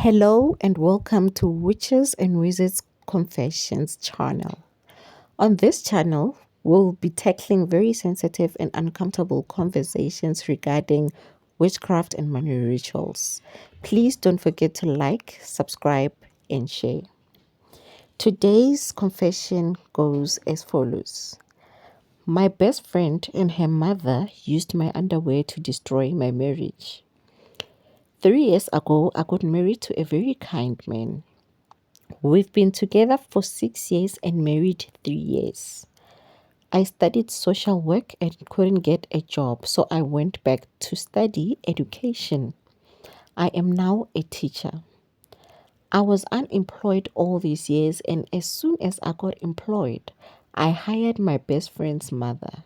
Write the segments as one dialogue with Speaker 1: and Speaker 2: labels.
Speaker 1: Hello and welcome to Witches and Wizards Confessions channel. On this channel, we'll be tackling very sensitive and uncomfortable conversations regarding witchcraft and money rituals. Please don't forget to like, subscribe, and share. Today's confession goes as follows. My best friend and her mother used my underwear to destroy my marriage. 3 years ago, I got married to a very kind man. We've been together for 6 years and married 3 years. I studied social work and couldn't get a job, so I went back to study education. I am now a teacher. I was unemployed all these years, and as soon as I got employed, I hired my best friend's mother.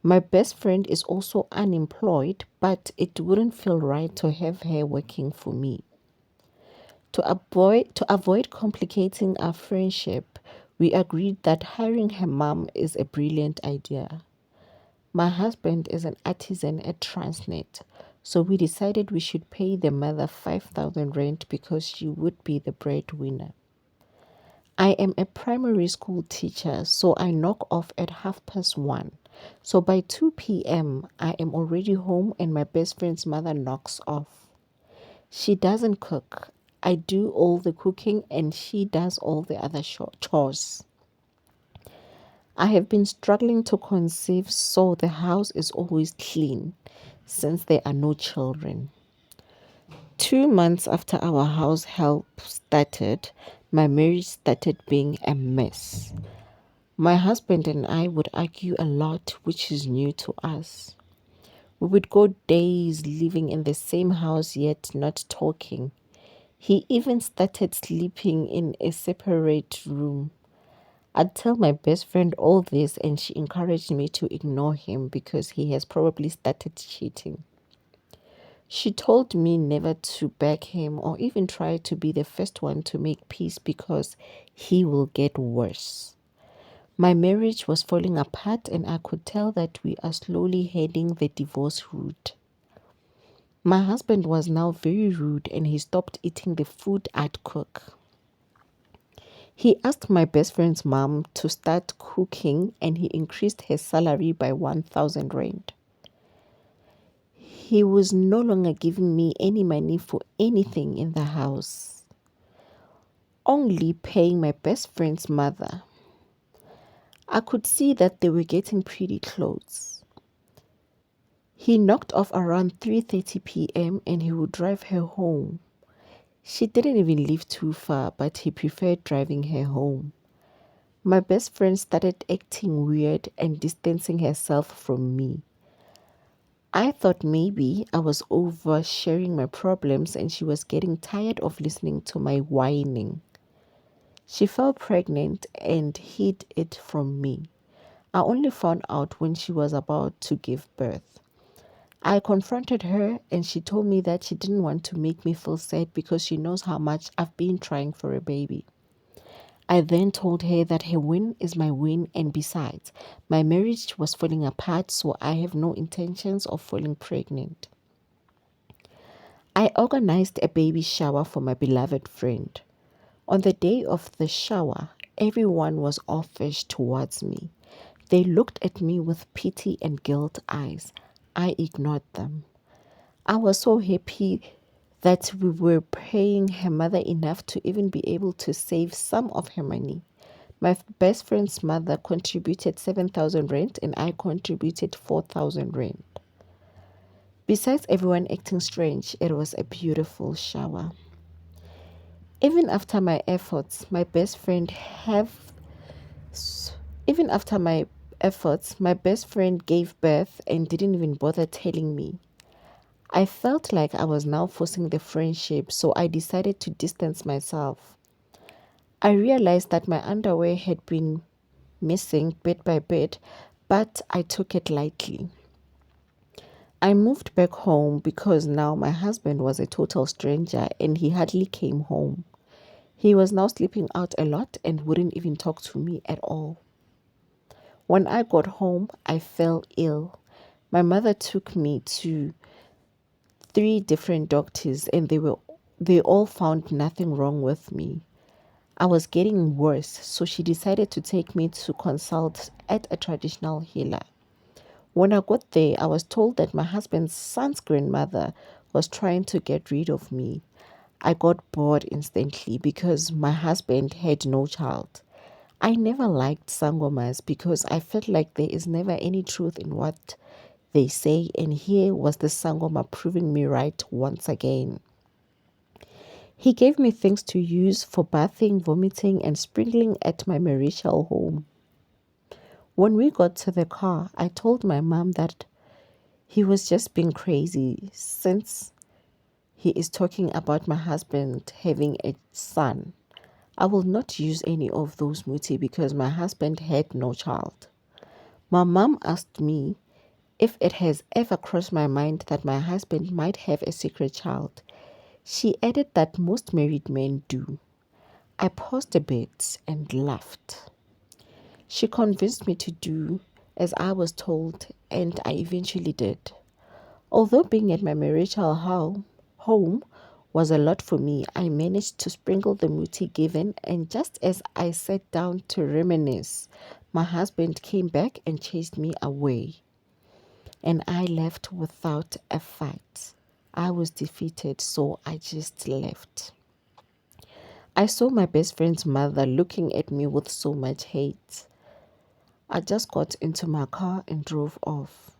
Speaker 1: My best friend is also unemployed, but it wouldn't feel right to have her working for me. To avoid complicating our friendship, we agreed that hiring her mom is a brilliant idea. My husband is an artisan at Transnet, so we decided we should pay the mother 5,000 rent because she would be the breadwinner. I am a primary school teacher, so I knock off at 1:30. So by 2 p.m., I am already home and my best friend's mother knocks off. She doesn't cook. I do all the cooking and she does all the other chores. I have been struggling to conceive, so the house is always clean since there are no children. 2 months after our house help started, my marriage started being a mess. My husband and I would argue a lot, which is new to us. We would go days living in the same house yet not talking. He even started sleeping in a separate room. I'd tell my best friend all this and she encouraged me to ignore him because he has probably started cheating. She told me never to back him or even try to be the first one to make peace because he will get worse. My marriage was falling apart and I could tell that we are slowly heading the divorce route. My husband was now very rude and he stopped eating the food I'd cook. He asked my best friend's mom to start cooking and he increased her salary by 1,000 rand. He was no longer giving me any money for anything in the house, only paying my best friend's mother. I could see that they were getting pretty close. He knocked off around 3:30 p.m. and he would drive her home. She didn't even live too far, but he preferred driving her home. My best friend started acting weird and distancing herself from me. I thought maybe I was oversharing my problems and she was getting tired of listening to my whining. She fell pregnant and hid it from me. I only found out when she was about to give birth. I confronted her and she told me that she didn't want to make me feel sad because she knows how much I've been trying for a baby. I then told her that her win is my win and besides, my marriage was falling apart, so I have no intentions of falling pregnant. I organized a baby shower for my beloved friend. On the day of the shower, everyone was offish towards me. They looked at me with pity and guilt eyes. I ignored them. I was so happy that we were paying her mother enough to even be able to save some of her money. My best friend's mother contributed 7,000 rand and I contributed 4,000 rand. Besides everyone acting strange, it was a beautiful shower. Even after my efforts, even after my efforts, my best friend gave birth and didn't even bother telling me. I felt like I was now forcing the friendship, so I decided to distance myself. I realized that my underwear had been missing bit by bit, but I took it lightly. I moved back home because now my husband was a total stranger and he hardly came home. He was now sleeping out a lot and wouldn't even talk to me at all. When I got home, I fell ill. My mother took me to 3 different doctors and they were They all found nothing wrong with me. I was getting worse, so she decided to take me to consult at a traditional healer. When I got there, I was told that my husband's son's grandmother was trying to get rid of me. I got bored instantly because my husband had no child. I never liked sangomas because I felt like there is never any truth in what they say, and here was the sangoma proving me right once again. He gave me things to use for bathing, vomiting, and sprinkling at my marital home. When we got to the car, I told my mom that he was just being crazy since he is talking about my husband having a son. I will not use any of those muti because my husband had no child. My mom asked me if it has ever crossed my mind that my husband might have a secret child. She added that most married men do. I paused a bit and laughed. She convinced me to do as I was told, and I eventually did. Although being at my marital home was a lot for me, I managed to sprinkle the muti given, and just as I sat down to reminisce, my husband came back and chased me away, and I left without a fight. I was defeated, so I just left. I saw my best friend's mother looking at me with so much hate. I just got into my car and drove off.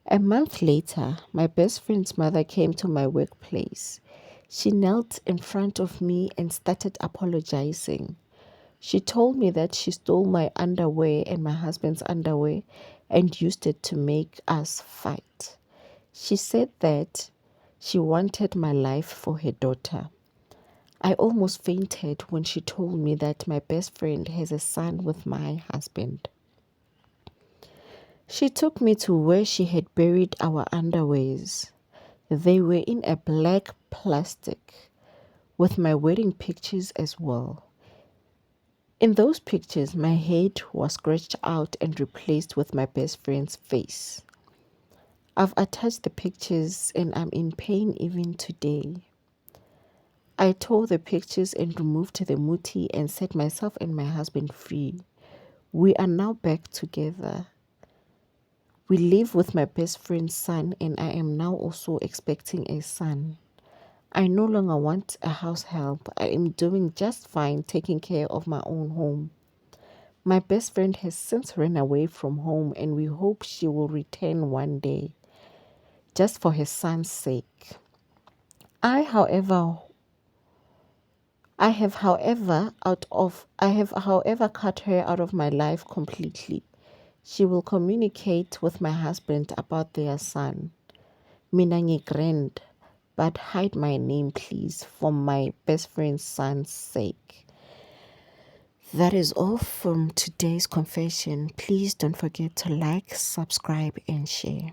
Speaker 1: A month later, my best friend's mother came to my workplace. She knelt in front of me and started apologizing. She told me that she stole my underwear and my husband's underwear and used it to make us fight. She said that she wanted my life for her daughter. I almost fainted when she told me that my best friend has a son with my husband. She took me to where she had buried our underwears. They were in a black plastic with my wedding pictures as well. In those pictures, my head was scratched out and replaced with my best friend's face. I've attached the pictures and I'm in pain even today. I tore the pictures and removed the muti and set myself and my husband free. We are now back together. We live with my best friend's son, and I am now also expecting a son. I no longer want a house help. I am doing just fine taking care of my own home. My best friend has since run away from home, and we hope she will return one day, just for her son's sake. I, however, I have however cut her out of my life completely. She will communicate with my husband about their son. Mina ngigrand, but hide my name please for my best friend's son's sake. That is all from today's confession. Please don't forget to like, subscribe, and share.